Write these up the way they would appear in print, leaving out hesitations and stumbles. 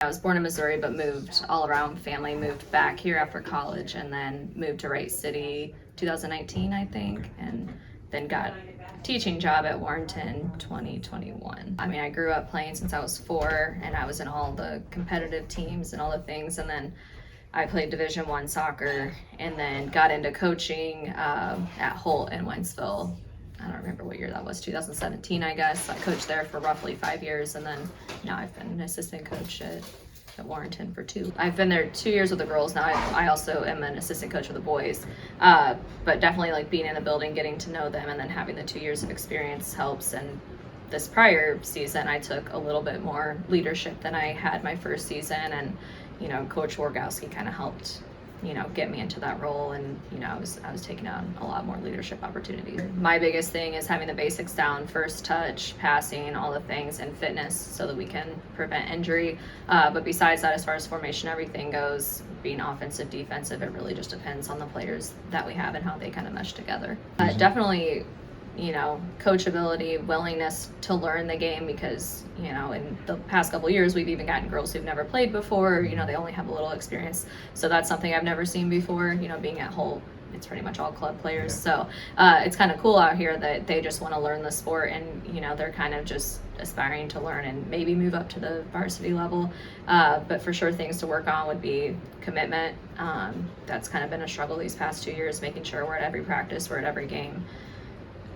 I was born in Missouri, but moved all around. Family moved back here after college, and then moved to Wright City 2019, I think, and then got a teaching job at Warrenton 2021. I mean, I grew up playing since I was 4, and I was in all the competitive teams and all the things, and then I played Division I soccer, and then got into coaching at Holt in Wentzville. I don't remember what year that was, 2017, I guess. I coached there for roughly 5 years, and then now I've been an assistant coach at Warrenton for 2. I've been there 2 years with the girls. Now I also am an assistant coach with the boys. But definitely like being in the building, getting to know them, and then having the 2 years of experience helps. And this prior season, I took a little bit more leadership than I had my first season. And, Coach Wargowski kind of helped get me into that role, and I was taking on a lot more leadership opportunities. My biggest thing is having the basics down: first touch, passing, all the things, and fitness, so that we can prevent injury. But besides that, as far as formation, everything goes, being offensive, defensive, it really just depends on the players that we have and how they kind of mesh together. Definitely coachability, willingness to learn the game, because in the past couple of years we've even gotten girls who've never played before. They only have a little experience, so that's something I've never seen before. Being at Holt, it's pretty much all club players, so it's kind of cool out here that they just want to learn the sport, and they're kind of just aspiring to learn and maybe move up to the varsity level. But for sure, things to work on would be commitment. That's kind of been a struggle these past 2 years, making sure we're at every practice, we're at every game.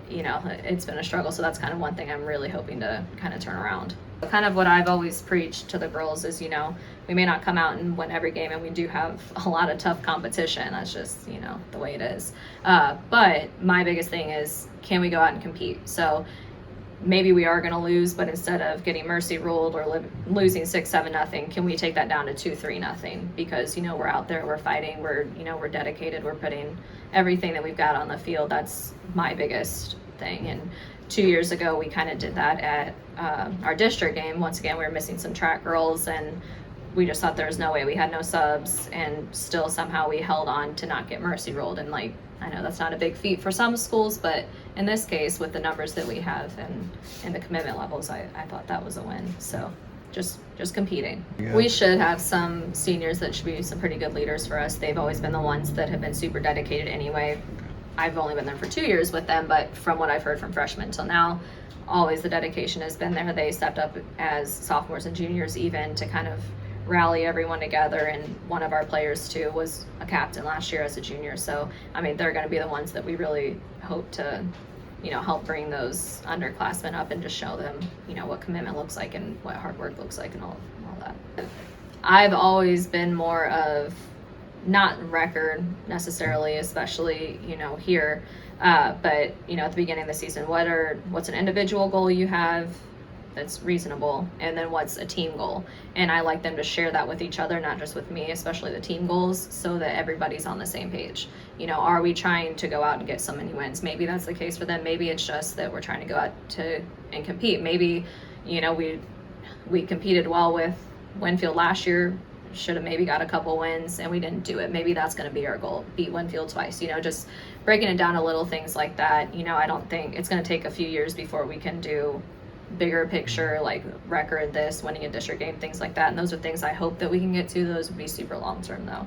It's been a struggle, so that's kind of one thing I'm really hoping to kind of turn around. Kind of what I've always preached to the girls is, we may not come out and win every game, and we do have a lot of tough competition. That's just, the way it is. But my biggest thing is, can we go out and compete? So maybe we are going to lose, but instead of getting mercy ruled or losing 6-7-0, can we take that down to 2-3-0? Because we're out there, we're fighting, we're dedicated, we're putting everything that we've got on the field. That's my biggest thing. And 2 years ago, we kind of did that at our district game. Once again, we were missing some track girls, and we just thought there was no way. We had no subs, and still somehow we held on to not get mercy rolled. And I know that's not a big feat for some schools, but in this case, with the numbers that we have and the commitment levels, I thought that was a win. So just competing. Yeah. We should have some seniors that should be some pretty good leaders for us. They've always been the ones that have been super dedicated anyway. I've only been there for 2 years with them, but from what I've heard from freshmen till now, always the dedication has been there. They stepped up as sophomores and juniors even to kind of rally everyone together, and one of our players too was a captain last year as a junior. So they're going to be the ones that we really hope to help bring those underclassmen up and just show them what commitment looks like and what hard work looks like and all that. I've always been more of not record necessarily, especially here, but at the beginning of the season, what's an individual goal you have that's reasonable, and then what's a team goal. And I like them to share that with each other, not just with me, especially the team goals, so that everybody's on the same page. Are we trying to go out and get so many wins? Maybe that's the case for them. Maybe it's just that we're trying to go out and compete. Maybe we competed well with Winfield last year, should have maybe got a couple wins, and we didn't do it. Maybe that's going to be our goal: beat Winfield twice. Just breaking it down to little things like that. I don't think it's going to take a few years before we can do bigger picture, like record this, winning a district game, things like that. And those are things I hope that we can get to. Those would be super long term though.